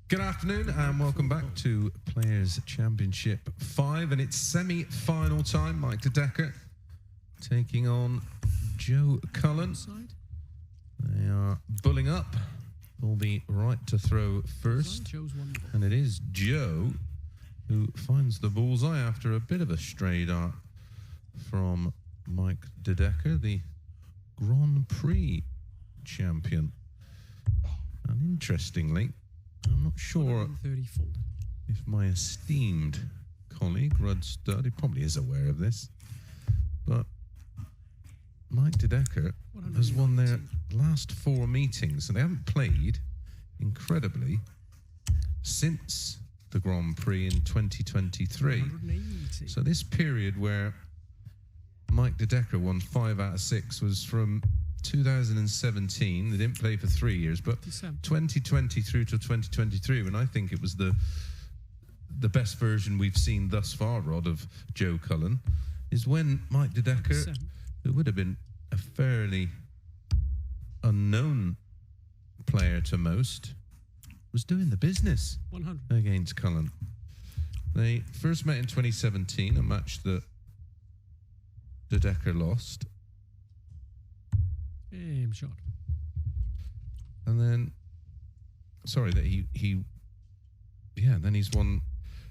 Good afternoon and welcome back to Players Championship 5 and it's semi-final time. Mike De Decker taking on Joe Cullen. They are bulling up. Will be right to throw first. And it is Joe who finds the bullseye after a bit of a stray dart from Mike De Decker, the Grand Prix champion. And interestingly, I'm not sure if my esteemed colleague, Rudd Studd, he probably is aware of this, but Mike De Decker has won their last 4 meetings, and they haven't played, incredibly, since the Grand Prix in 2023. So this period where Mike De Decker won 5 out of 6 was from 2017. They didn't play for 3 years, but 2020 through to 2023, when I think it was the best version we've seen thus far, Rod, of Joe Cullen, is when Mike De Decker, who would have been a fairly unknown player to most, was doing the business against Cullen. They first met in 2017, a match that De Decker lost. Aim shot. And then, sorry, that then he's won.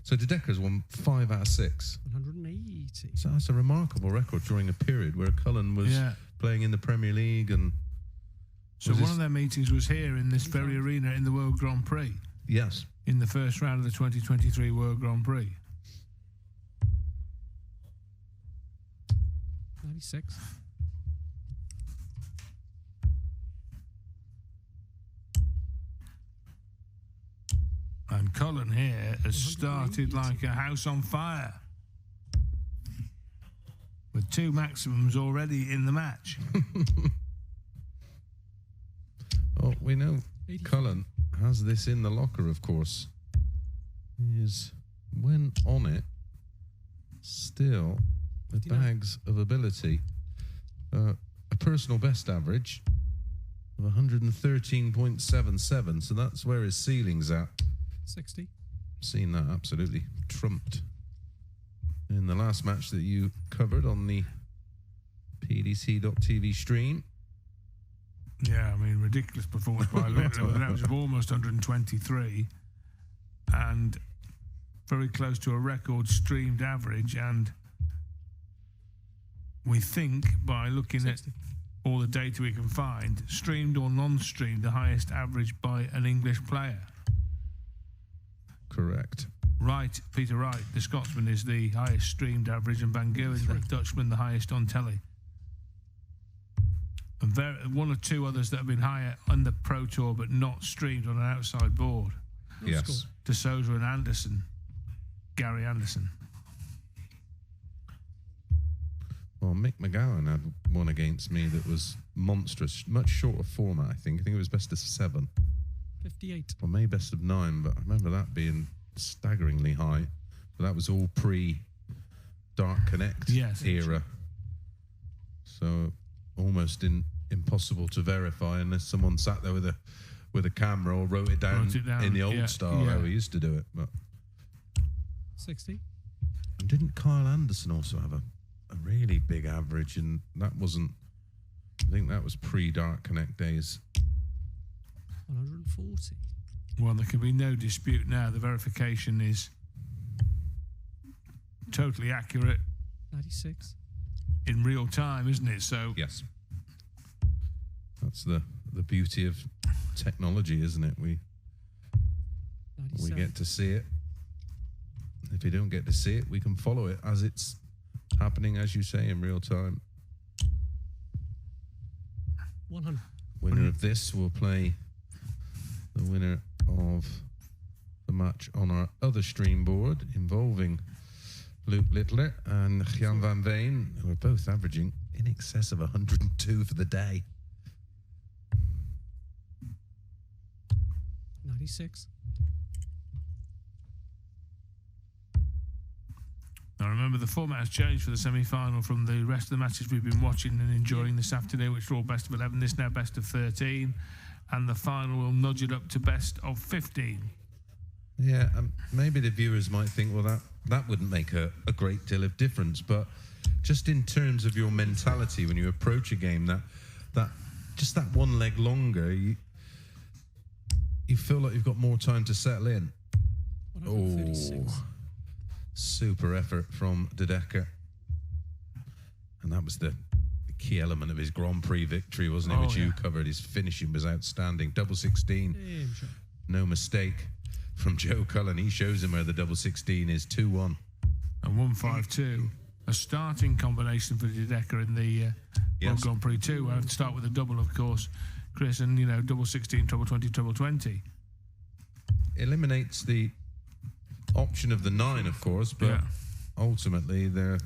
So De Decker's won 5 out of 6. 180. So that's a remarkable record during a period where Cullen was playing in the Premier League. And so one of their meetings was here in this very arena in the World Grand Prix. Yes. In the first round of the 2023 World Grand Prix. 96. And Cullen here has started like a house on fire, with 2 maximums already in the match. Oh, we know Cullen has this in the locker, of course. He is, when on it, still with bags of ability. A personal best average of 113.77, so that's where his ceiling's at. 60. Seen that absolutely trumped in the last match that you covered on the PDC.TV stream. Yeah, I mean, ridiculous performance by Luke. That was almost 123 and very close to a record streamed average. And we think, by looking 60. At all the data we can find, streamed or non-streamed, the highest average by an English player. Correct. Wright, Peter Wright, the Scotsman, is the highest streamed average, and Van Gogh, the Dutchman, the highest on telly. And 1 or 2 others that have been higher on the Pro Tour but not streamed on an outside board. Yes. De Souza and Anderson. Gary Anderson. Well, Mick McGowan had one against me that was monstrous, much shorter format, I think. I think it was best of 7. 58. Well, maybe best of 9, but I remember that being staggeringly high. But that was all pre-Dark Connect era. So almost impossible to verify unless someone sat there with a camera or wrote it down in the old style how we used to do it. But 60. And didn't Kyle Anderson also have a really big average? And that wasn't, I think that was pre-Dark Connect days. 140. Well, there can be no dispute now. The verification is totally accurate. 96. In real time, isn't it? So yes, that's the beauty of technology, isn't it? We get to see it. If you don't get to see it, we can follow it as it's happening, as you say, in real time. 100. Winner of this will play the winner of the match on our other stream board involving Luke Littler and Jan van Veen, who are both averaging in excess of 102 for the day. 96. Now remember, the format has changed for the semi-final from the rest of the matches we've been watching and enjoying this afternoon, which are all best of 11. This now best of 13, and the final will nudge it up to best of 15. Yeah, maybe the viewers might think, well, that wouldn't make a great deal of difference, but just in terms of your mentality when you approach a game, that just that one leg longer, you feel like you've got more time to settle in. 136. Oh, super effort from De Decker. And that was the key element of his Grand Prix victory, wasn't it? Which you covered. His finishing was outstanding. Double 16. Damn shot. No mistake from Joe Cullen. He shows him where the double 16 is. 2-1. And 152. A starting combination for De Decker in the World Grand Prix 2. I have to start with a double, of course, Chris, and, double 16, treble 20, treble 20. Eliminates the option of the 9, of course, but ultimately they're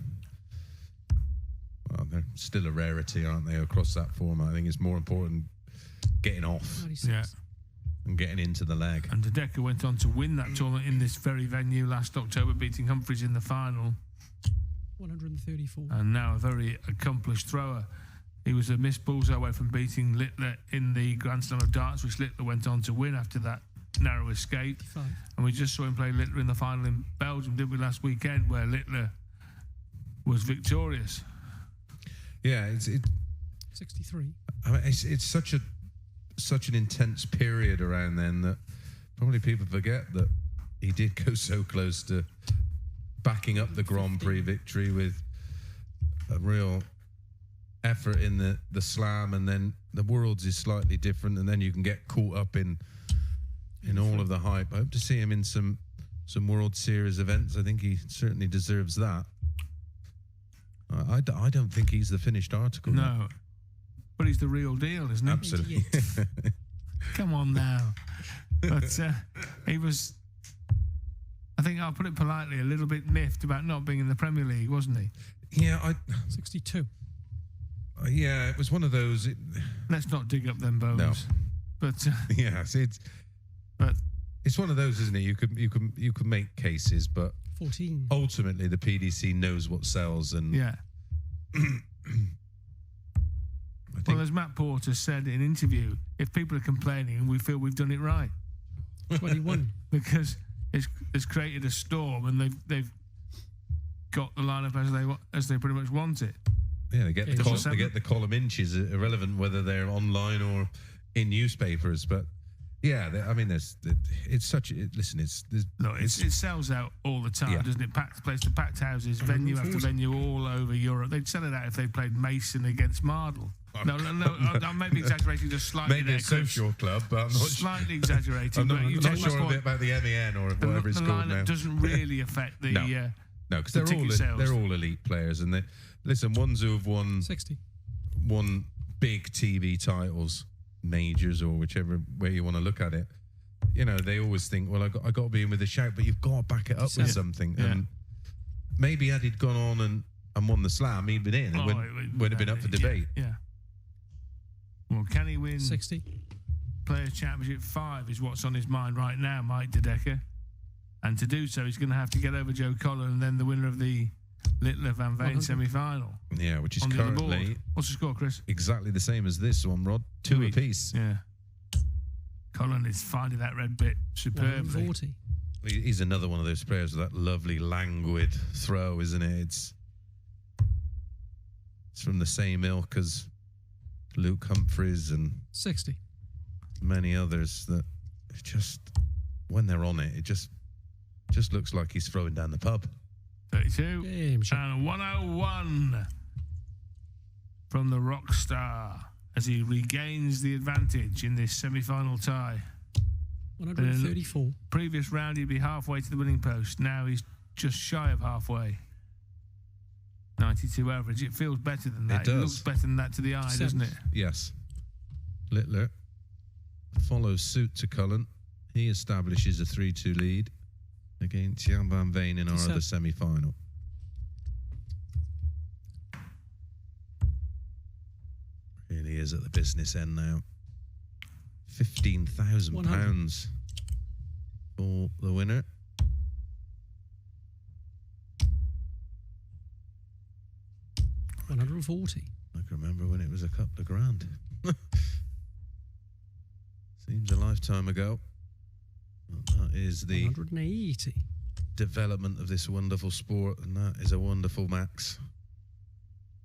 still a rarity, aren't they, across that format? I think it's more important getting off 96. and getting into the leg. And De Decker went on to win that tournament in this very venue last October, beating Humphries in the final. 134. And now a very accomplished thrower. He was a missed bullseye away from beating Littler in the Grand Slam of Darts, which Littler went on to win after that narrow escape. 5. And we just saw him play Littler in the final in Belgium, didn't we, last weekend, where Littler was victorious. Yeah, it's 63. I mean, it's such an intense period around then that probably people forget that he did go so close to backing up the Grand Prix victory with a real effort in the slam, and then the Worlds is slightly different, and then you can get caught up in all of the hype. I hope to see him in some World Series events. I think he certainly deserves that. I don't think he's the finished article. No, but he's the real deal, isn't he? Absolutely. Come on now. But he was, I think I'll put it politely, a little bit miffed about not being in the Premier League, wasn't he? Yeah, 62. Yeah, it was one of those. Let's not dig up them bones. No. But yes, but it's one of those, isn't it? You could make cases, but 14. ultimately the PDC knows what sells, and yeah. Well, as Matt Porter said in an interview, if people are complaining, we feel we've done it right. 21. Because it's created a storm, and they've got the lineup as they pretty much want it. Yeah, they get Yeah, they get the column inches, irrelevant whether they're online or in newspapers. But yeah, it's such. Listen, it sells out all the time, doesn't it? Packed houses, venue after venue all over Europe. They'd sell it out if they played Mason against Mardle. No, I may be exaggerating just slightly. Maybe there, a social club, but I'm not slightly exaggerating. I'm not sure a bit about the MEN or whatever it's called now. The lineup doesn't really affect the no, because the they're all elite players, and listen, ones who have won 60. Won big TV titles, majors, or whichever way you want to look at it. They always think, well, I got to be in with a shout, but you've got to back it up with something. Yeah. And maybe had he gone on and won the slam, he'd been in. It would have been up for debate. Yeah. Well, can he win 60? Players' Championship 5 is what's on his mind right now, Mike De Decker. And to do so, he's going to have to get over Joe Cullen and then the winner of the Littler Van Veen semi-final. Yeah, which is on currently... What's the score, Chris? Exactly the same as this one, Rod. 2 apiece. Yeah. Cullen is finding that red bit superbly. 40. He's another one of those players with that lovely, languid throw, isn't it? It's from the same ilk as Luke Humphries and 60. many others that just, when they're on it, it just looks like he's throwing down the pub. 32 Damn shot. and 101 from the rock star as he regains the advantage in this semi-final tie. 134. Previous round he'd be halfway to the winning post. Now he's just shy of halfway. 92 average. It feels better than that. It does. It looks better than that to the eye, doesn't it? Yes. Littler follows suit to Cullen. He establishes a 3-2 lead against Jan van Veen in our other semi-final. Really is at the business end now. £15,000 for the winner. $140. I can remember when it was a couple of grand. Seems a lifetime ago. But that That is the 180. development of this wonderful sport, and that is a wonderful max.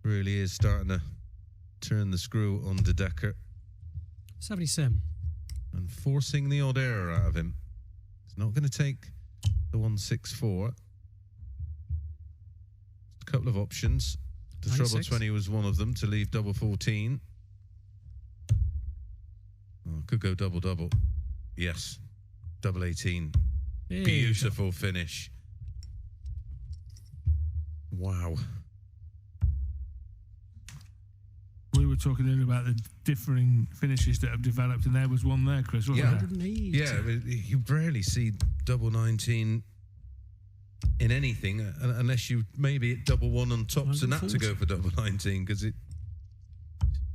Really is starting to turn the screw on De Decker 77. and forcing the odd error out of him. It's not going to take the 164. A couple of options. The treble 96. 20 was one of them to leave double 14. Oh, could go double double. Yes, double 18. There you Beautiful finish. Wow. We were talking earlier about the differing finishes that have developed, and there was one there, Chris, wasn't Yeah. there? 180. Yeah, you rarely see double 19 in anything unless you maybe hit double one on tops and that to go for double 19 because it.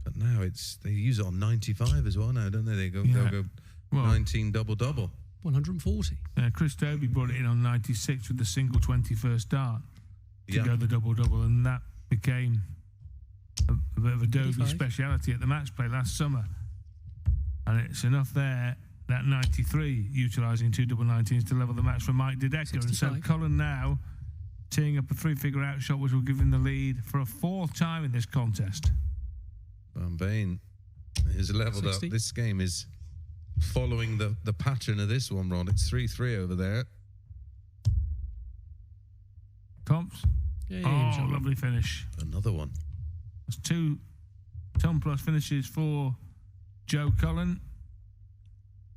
But now they use it on 95 as well now, don't they? They'll go Well, 19 double double. 140. Chris Dobie brought it in on 96 with the single 21st dart to Yeah. go the double-double, and that became a bit of a Dobie 85. speciality at the match play last summer. And it's enough there, that 93, utilising two double 19s to level the match for Mike De Decker. And so 65. Cullen now teeing up a three-figure out shot, which will give him the lead for a fourth time in this contest. Van Veen is leveled 60. up. This game is following the pattern of this one, Ron. It's 3-3 over there. Comps. Yeah, Oh, lovely finish. Another one. That's 2 ton-plus finishes for Joe Cullen.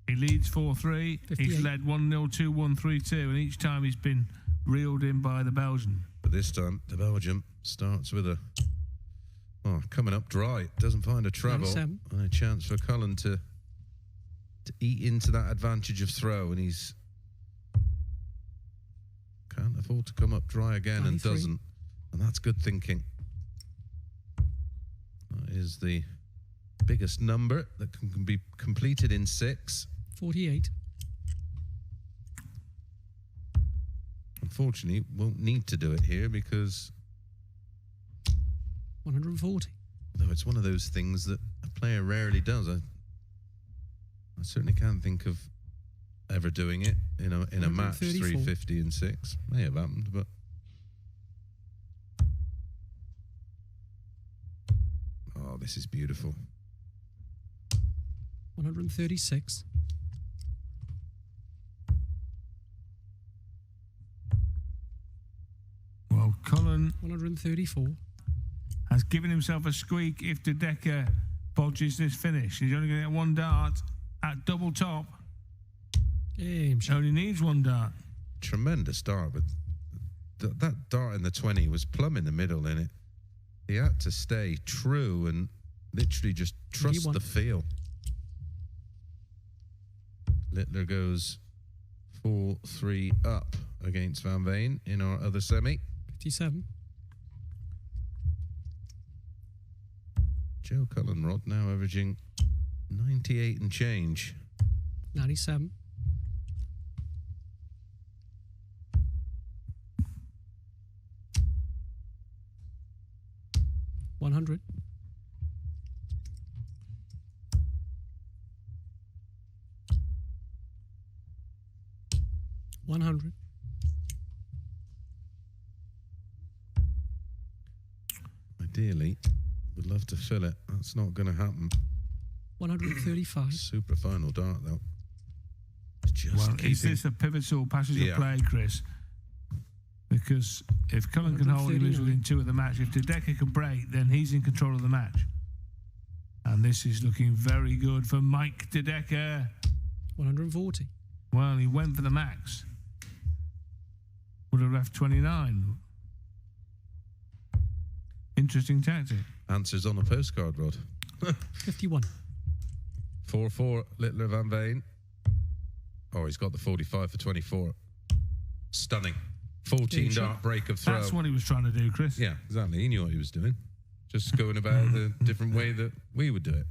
He leads 4-3. 58. He's led 1-0, 2-1, 3-2, and each time he's been reeled in by the Belgian. But this time, the Belgium starts with coming up dry. Doesn't find a treble. 97. And a chance for Cullen to eat into that advantage of throw. And he's can't afford to come up dry again 93. and doesn't. And that's good thinking. That is the biggest number that can be completed in 6. 48. Unfortunately, won't need to do it here because 140. though it's one of those things that a player rarely does. I certainly can't think of ever doing it in a match 134. 350 and 6. May have happened, but oh, this is beautiful. 136. Well, Cullen 134. has given himself a squeak if De Decker bodges this finish. He's only going to get one dart at double top. Game shot. Only needs one dart. Tremendous dart, but that dart in the 20 was plumb in the middle in it. He had to stay true and literally just trust 81. the feel. Littler goes 4-3 up against Van Veen in our other semi. 57. Joe Cullen, Rod, now averaging 98 and change. 97. $100. $100. Ideally, would love to fill it. That's not going to happen. 135. Super final dart, though. Just Well, keeping... is this a pivotal passage Yeah. of play, Chris? Because if Cullen can hold him, he's 139. within 2 of the match. If De Decker can break, then he's in control of the match. And this is looking very good for Mike De Decker. 140. Well, he went for the max. Would have left 29. Interesting tactic. Answers on a postcard, Rod. 51. 4-4, Littler Van Veen. Oh, he's got the 45 for 24. Stunning. 14 dart break of throw. That's what he was trying to do, Chris. Yeah, exactly. He knew what he was doing. Just going about the different way that we would do it.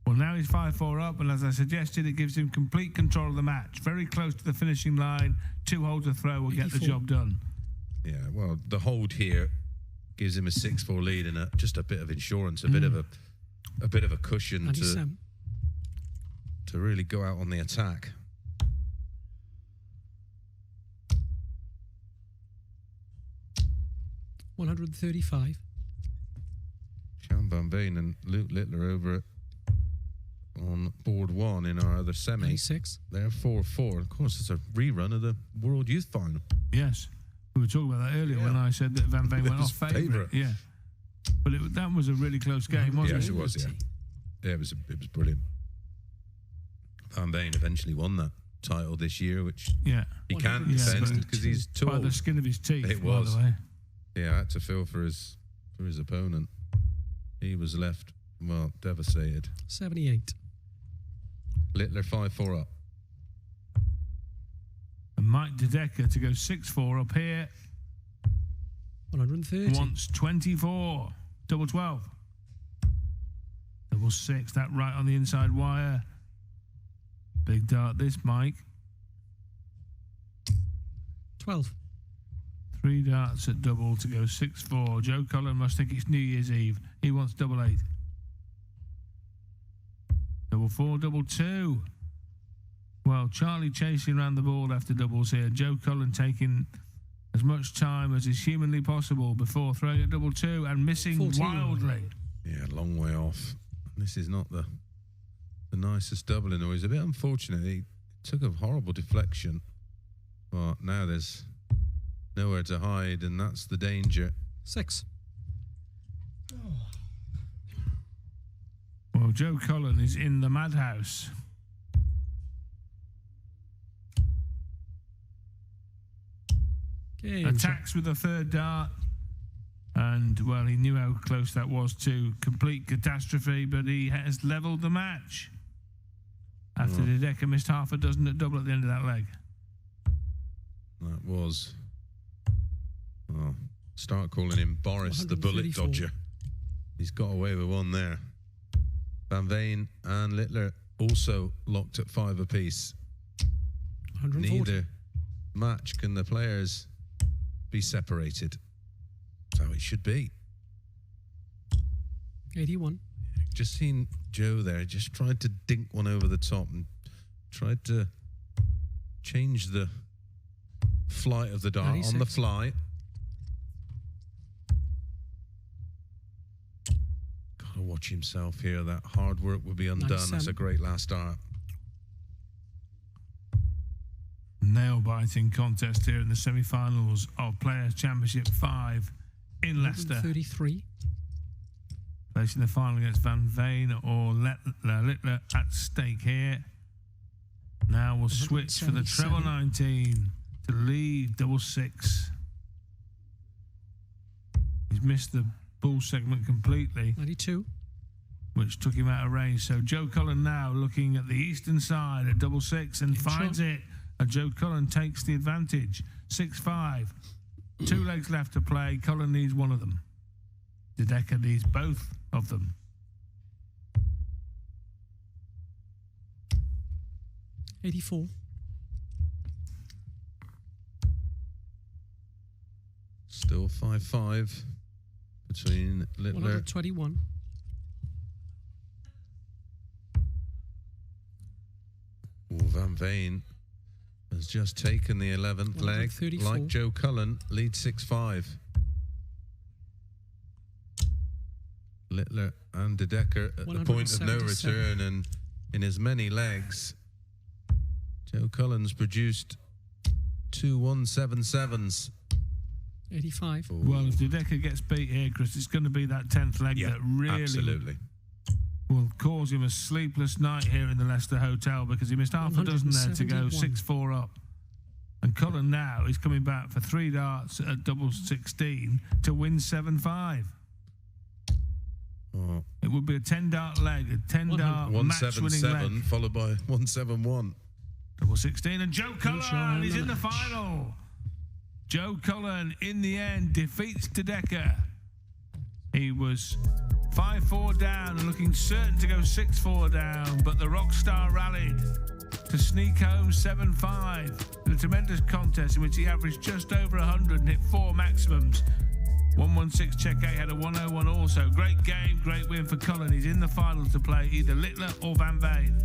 Well, now he's 5-4 up, and as I suggested, it gives him complete control of the match. Very close to the finishing line. 2 holes to throw will get the 84. job done. Yeah, well, the hold here gives him a 6-4 lead and just a bit of insurance, a bit of a cushion 97. to really go out on the attack. 135. Sean Van Veen and Luke Littler over on board one in our other semi. 96. They're 4-4. Of course, it's a rerun of the World Youth Final. Yes. We were talking about that earlier when I said that Van Veen went off favourite. Yeah. But that was a really close game, wasn't Yes, it was, yeah. Yeah, it was brilliant. Van Veen eventually won that title this year, which he can't defend because he's tall. By the skin of his teeth, It was. by the way. Yeah, I had to feel for his opponent. He was left, well, devastated. 78. Littler 5-4 up. And Mike DeDecker to go 6-4 up here. 130. Wants 24. Double 12. Double 6. That right on the inside wire. Big dart this, Mike. 12. 3 darts at double to go 6-4. Joe Cullen must think it's New Year's Eve. He wants double 8. Double 4, double 2. Well, Charlie chasing around the board after doubles here. Joe Cullen taking as much time as is humanly possible before throwing a double 2 and missing 14. wildly. Yeah, long way off. This is not the nicest double in the He's a bit unfortunate. He took a horrible deflection. But now there's nowhere to hide, and that's the danger. 6. Well, Joe Cullen is in the madhouse. Game. Attacks with a third dart. And, well, he knew how close that was to complete catastrophe, but he has levelled the match. After DeDecker missed half a dozen at double at the end of that leg. That was... Oh, start calling him Boris the Bullet 134. Dodger. He's got away with one there. Van Veen and Littler also locked at 5 apiece. 140. Neither match can the players be separated. That's how it should be. 81. Just seen Joe there, just tried to dink one over the top and tried to change the flight of the dart 96. on the fly. Gotta watch himself here. That hard work will be undone. 97. That's a great last dart. Nail-biting contest here in the semi-finals of Players' Championship 5 in Leicester. 133. Facing the final against Van Veen or Littler at stake here. Now we'll switch for the treble 19 to lead double 6. He's missed the bull segment completely, 92. which took him out of range. So Joe Cullen now looking at the eastern side at double 6 and finds it. And Joe Cullen takes the advantage. 6-5. 2 legs left to play. Cullen needs one of them. DeDecker needs both of them. '84. Still 5-5 between Littler. 121. Van Veen has just taken the 11th leg. 134. Like Joe Cullen, leads 6-5. Littler and DeDecker at the point of no 177. return, and in as many legs, Joe Cullen's produced 2 177s. 85. Well, if DeDecker gets beat here, Chris, it's going to be that 10th leg that really absolutely will cause him a sleepless night here in the Leicester Hotel, because he missed half a dozen there to go 6-4 up. And Cullen now is coming back for 3 darts at double 16 to win 7-5. Oh, It would be a 10-dart leg, a 10-dart match-winning 177 leg. followed by 171. Double 16, and Joe Cullen is in the final. Joe Cullen, in the end, defeats DeDecker. He was 5-4 down and looking certain to go 6-4 down, but the rock star rallied to sneak home 7-5 in a tremendous contest in which he averaged just over 100 and hit 4 maximums. 116 check 8 had a 101 also. Great game, great win for Cullen. He's in the final to play either Littler or Van Veen.